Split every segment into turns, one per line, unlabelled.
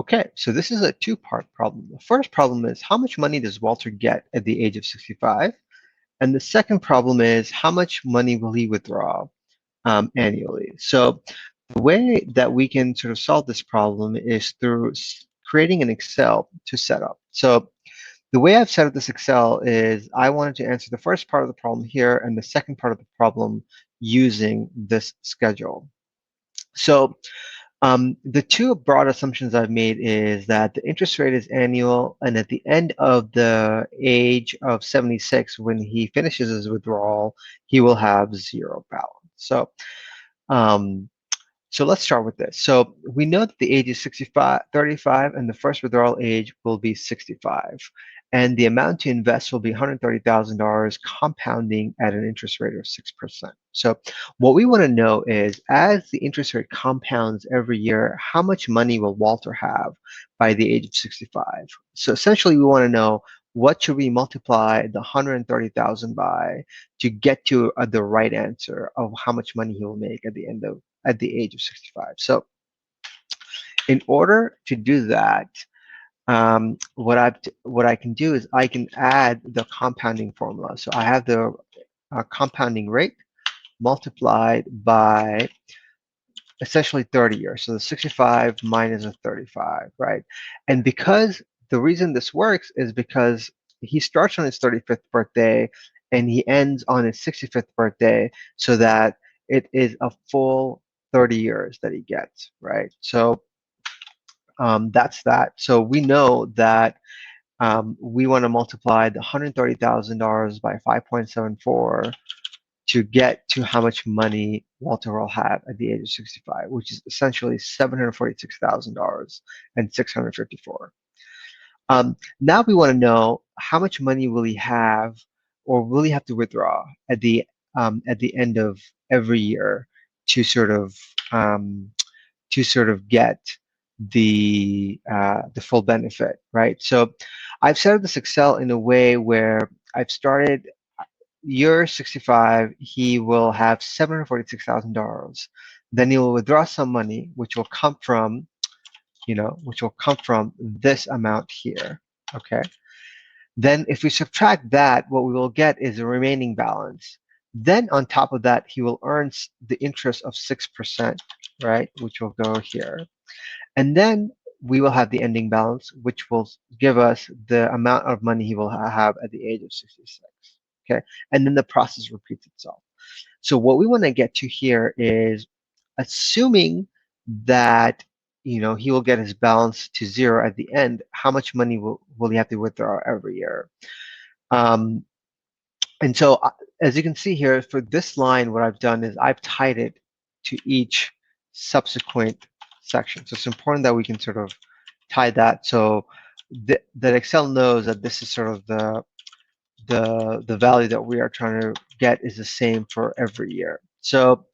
Okay, so this is a two-part problem. The first problem is how much money does Walter get at the age of 65? And the second problem is how much money will he withdraw annually? So the way that we can sort of solve this problem is through creating an Excel to set up. So the way I've set up this Excel is I wanted to answer the first part of the problem here and the second part of the problem using this schedule. So the two broad assumptions I've made is that the interest rate is annual, and at the end of the age of 76, when he finishes his withdrawal, he will have zero balance. Um, so let's start with this. So we know that the age is 35, and the first withdrawal age will be 65. And the amount to invest will be $130,000 compounding at an interest rate of 6%. So what we want to know is, as the interest rate compounds every year, how much money will Walter have by the age of 65? So essentially, we want to know what should we multiply the 130,000 by to get to the right answer of how much money he will make at the age of 65. So in order to do that, what I can do is I can add the compounding formula. So I have the compounding rate multiplied by essentially 30 years. So the 65 minus the 35, right? And because the reason this works is because he starts on his 35th birthday and he ends on his 65th birthday, so that it is a full 30 years that he gets, right? So that's that. So we know that we want to multiply the $130,000 by 5.74 to get to how much money Walter will have at the age of 65, which is essentially $746,000 and 654. Now we want to know how much money will he have, or will he have to withdraw at the end of every year to um, sort of get the full benefit, right? So I've set up this Excel in a way where I've started year 65, he will have $746,000. Then he will withdraw some money, which will come from, this amount here. Okay. Then if we subtract that, what we will get is a remaining balance. Then on top of that, he will earn the interest of 6%, right? Which will go here. And then we will have the ending balance, which will give us the amount of money he will have at the age of 66. Okay, and then the process repeats itself. So what we want to get to here is, assuming that he will get his balance to zero at the end, how much money will he have to withdraw every year? Um, and so as you can see here, for this line, what I've done is I've tied it to each subsequent section. So it's important that we can sort of tie that, so that Excel knows that this is sort of the value that we are trying to get is the same for every year. So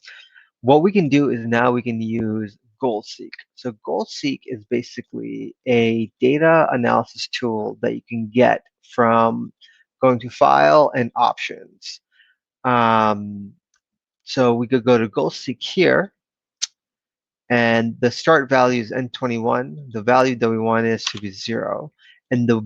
what we can do is now we can use GoalSeek. So GoalSeek is basically a data analysis tool that you can get from going to File and Options. So we could go to GoalSeek here, and the start value is N21. The value that we want is to be 0. And the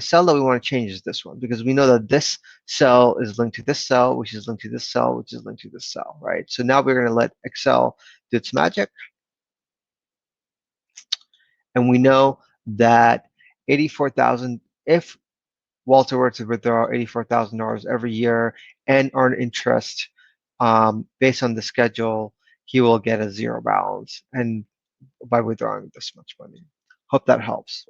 cell that we want to change is this one, because we know that this cell is linked to this cell, which is linked to this cell, which is linked to this cell, right? So now we're going to let Excel do its magic. And we know that 84,000, if Walter were to withdraw $84,000 every year and earn interest based on the schedule, he will get a zero balance, and by withdrawing this much money. Hope that helps.